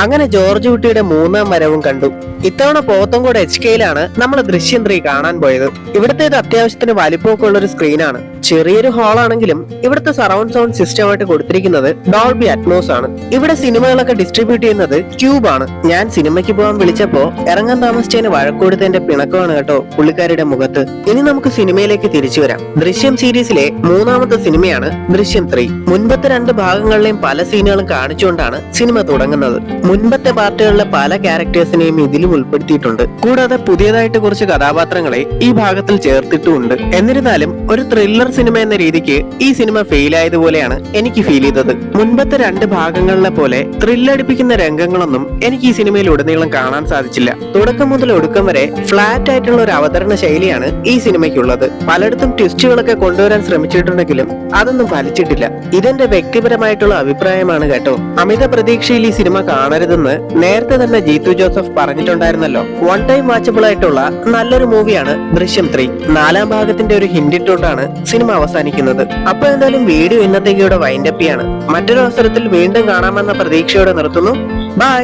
അങ്ങനെ ജോർജ് കുട്ടിയുടെ മൂന്നാം വരവും കണ്ടു. ഇത്തവണ പോത്തൻകോട് HKയിലാണ് നമ്മൾ ദൃശ്യം 3 കാണാൻ പോയത്. ഇവിടത്തേത് അത്യാവശ്യത്തിന് വലിപ്പമൊക്കെ ഉള്ള ഒരു സ്ക്രീനാണ്. ചെറിയൊരു ഹാളാണെങ്കിലും ഇവിടുത്തെ സറൗണ്ട് സൗണ്ട് സിസ്റ്റമായിട്ട് കൊടുത്തിരിക്കുന്നത് ഡോൾബി അറ്റ്മോസ് ആണ്. ഇവിടെ സിനിമകളൊക്കെ ഡിസ്ട്രിബ്യൂട്ട് ചെയ്യുന്നത് ക്യൂബ് ആണ്. ഞാൻ സിനിമയ്ക്ക് പോകാൻ വിളിച്ചപ്പോ ഇറങ്ങാൻ താമസിച്ചതിന് വഴക്കൊടുത്തതിന്റെ പിണക്കമാണ് കേട്ടോ പുള്ളിക്കാരുടെ മുഖത്ത്. ഇനി നമുക്ക് സിനിമയിലേക്ക് തിരിച്ചു വരാം. ദൃശ്യം സീരീസിലെ മൂന്നാമത്തെ സിനിമയാണ് ദൃശ്യം 3. മുൻപത്തെ 2 ഭാഗങ്ങളിലെയും പല സീനുകളും കാണിച്ചുകൊണ്ടാണ് സിനിമ തുടങ്ങുന്നത്. മുൻപത്തെ പാർട്ടുകളിലെ പല ക്യാരക്ടേഴ്സിനെയും ഇതിലും ഉൾപ്പെടുത്തിയിട്ടുണ്ട്. കൂടാതെ പുതിയതായിട്ട് കുറച്ച് കഥാപാത്രങ്ങളെ ഈ ഭാഗത്തിൽ ചേർത്തിട്ടുമുണ്ട്. എന്നിരുന്നാലും ഒരു ത്രില്ലർ സിനിമ എന്ന രീതിക്ക് ഈ സിനിമ ഫെയിൽ ആയതുപോലെയാണ് എനിക്ക് ഫീൽ ചെയ്തത്. മുൻപത്തെ 2 ഭാഗങ്ങളിലെ പോലെ ത്രില്ലടിപ്പിക്കുന്ന രംഗങ്ങളൊന്നും എനിക്ക് ഈ സിനിമയിൽ ഉടനീളം കാണാൻ സാധിച്ചില്ല. തുടക്കം മുതൽ ഒടുക്കം വരെ ഫ്ലാറ്റ് ആയിട്ടുള്ള ഒരു അവതരണ ശൈലിയാണ് ഈ സിനിമയ്ക്കുള്ളത്. പലയിടത്തും ട്വിസ്റ്റുകളൊക്കെ കൊണ്ടുവരാൻ ശ്രമിച്ചിട്ടുണ്ടെങ്കിലും അതൊന്നും ഫലിച്ചിട്ടില്ല. ഇതെന്റെ വ്യക്തിപരമായിട്ടുള്ള അഭിപ്രായമാണ് കേട്ടോ. അമിത പ്രതീക്ഷയിൽ ഈ സിനിമ കാണരുതെന്ന് നേരത്തെ തന്നെ ജീത്തു ജോസഫ് പറഞ്ഞിട്ടുണ്ടായിരുന്നല്ലോ. വൺ ടൈം വാച്ചബിൾ ആയിട്ടുള്ള നല്ലൊരു മൂവിയാണ് ദൃശ്യം 3. 4ാം ഭാഗത്തിന്റെ ഒരു ഹിന്റ് ഇട്ടുകൊണ്ടാണ് സിനിമ അവസാനിക്കുന്നത്. അപ്പൊ എന്തായാലും വീഡിയോ ഇന്നത്തേക്ക് ഇവിടെ വൈൻഡപ്പ് ചെയ്യാണ്. മറ്റൊരു അവസരത്തിൽ വീണ്ടും കാണാമെന്ന പ്രതീക്ഷയോടെ നിർത്തുന്നു. ബൈ.